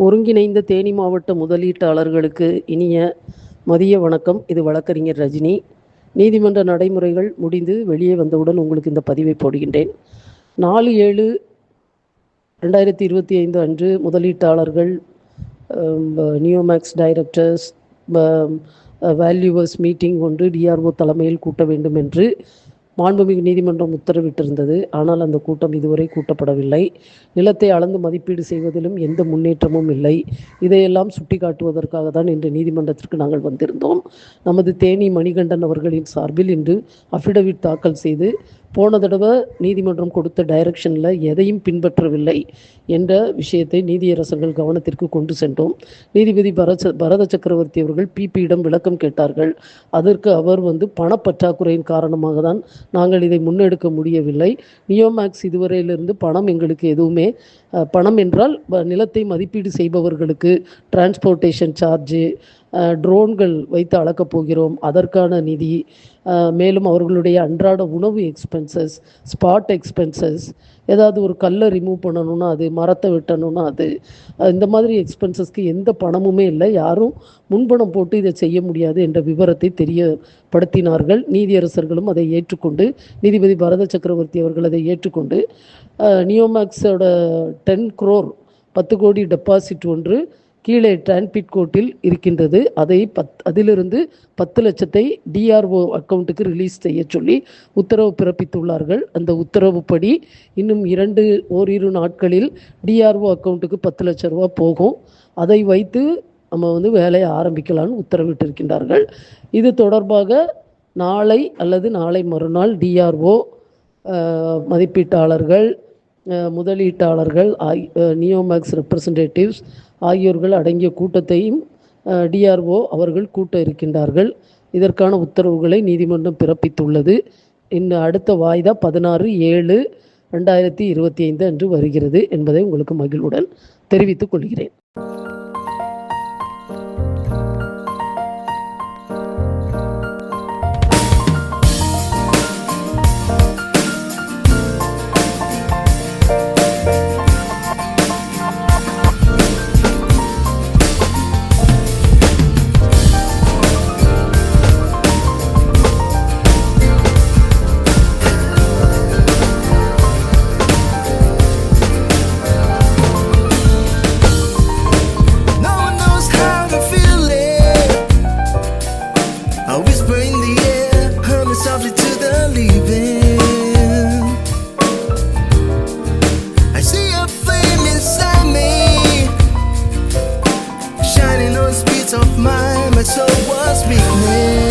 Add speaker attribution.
Speaker 1: ஒருங்கிணைந்த தேனி மாவட்ட முதலீட்டாளர்களுக்கு இனிய மதிய வணக்கம். இது வழக்கறிஞர் ரஜினி. நீதிமன்ற நடைமுறைகள் முடிந்து வெளியே வந்தவுடன் உங்களுக்கு இந்த பதிவை போடுகின்றேன். 4/7/2025 அன்று முதலீட்டாளர்கள், நியோமேக்ஸ் டைரக்டர்ஸ், வேல்யூவர்ஸ் மீட்டிங் ஒன்று டிஆர்ஓ தலைமையில் கூட்ட வேண்டும் என்று மாண்புமிகு நீதிமன்றம் உத்தரவிட்டிருந்தது. ஆனால் அந்த கூட்டம் இதுவரை கூட்டப்படவில்லை. நிலத்தை அளந்து மதிப்பீடு செய்வதிலும் எந்த முன்னேற்றமும் இல்லை. இதையெல்லாம் சுட்டிக்காட்டுவதற்காக தான் இன்று நீதிமன்றத்திற்கு நாங்கள் வந்திருந்தோம். நமது தேனி மணிகண்டன் அவர்களின் சார்பில் இன்று அஃபிடவிட் தாக்கல் செய்து, போன தடவை நீதிமன்றம் கொடுத்த டைரக்ஷனில் எதையும் பின்பற்றவில்லை என்ற விஷயத்தை நீதியரசர்கள் கவனத்திற்கு கொண்டு சென்றோம். நீதிபதி பரத சக்கரவர்த்தி அவர்கள் பிபியிடம் விளக்கம் கேட்டார்கள். அதற்கு அவர் பணப்பற்றாக்குறையின் காரணமாக தான் நாங்கள் இதை முன்னெடுக்க முடியவில்லை. நியோமேக்ஸ் இதுவரையிலிருந்து பணம் எங்களுக்கு எதுவுமே, பணம் என்றால் நிலத்தை மதிப்பீடு செய்பவர்களுக்கு டிரான்ஸ்போர்ட்டேஷன் சார்ஜு, ட்ரோன்கள் வைத்து அளக்கப் போகிறோம், அதற்கான நிதி, மேலும் அவர்களுடைய அன்றாட உணவு எக்ஸ்பென்சஸ், ஸ்பாட் எக்ஸ்பென்சஸ், ஏதாவது ஒரு கல்லை ரிமூவ் பண்ணணும்னா அது, மரத்தை வெட்டணும்னா அது, இந்த மாதிரி எக்ஸ்பென்சஸ்க்கு எந்த பணமுமே இல்லை. யாரும் முன்பணம் போட்டு இதை செய்ய முடியாது என்ற விவரத்தை தெரியப்படுத்தினார்கள். நீதியரசர்களும் அதை ஏற்றுக்கொண்டு, நீதிபதி பரத சக்கரவர்த்தி அவர்கள் அதை ஏற்றுக்கொண்டு, நியோமேக்ஸோட 10 crore 10 கோடி டெபாசிட் ஒன்று கீழே டிரான்பிட் கோர்ட்டில் இருக்கின்றது. அதிலிருந்து 10 லட்சத்தை டிஆர்ஓ அக்கௌண்ட்டுக்கு ரிலீஸ் செய்ய சொல்லி உத்தரவு பிறப்பித்துள்ளார்கள். அந்த உத்தரவுப்படி இன்னும் ஓரிரு நாட்களில் டிஆர்ஓ அக்கௌண்ட்டுக்கு 10 லட்சம் ரூபா போகும். அதை வைத்து நம்ம வேலையை ஆரம்பிக்கலான்னு உத்தரவிட்டிருக்கின்றார்கள். இது தொடர்பாக நாளை அல்லது நாளை மறுநாள் டிஆர்ஓ, மதிப்பீட்டாளர்கள், முதலீட்டாளர்கள், நியோமேக்ஸ் ரெப்ரசன்டேட்டிவ்ஸ் ஆகியோர்கள் அடங்கிய கூட்டத்தையும் டிஆர்ஓ அவர்கள் கூட்ட இருக்கின்றார்கள். இதற்கான உத்தரவுகளை நீதிமன்றம் பிறப்பித்துள்ளது. இன்னும் அடுத்த வாய்தா 16/7/2025 அன்று வருகிறது என்பதை உங்களுக்கு மகிழ்வுடன் தெரிவித்துக் கொள்கிறேன்.
Speaker 2: Softly to the leaving, I see a flame inside me, shining on the streets of mine. My soul was weakness.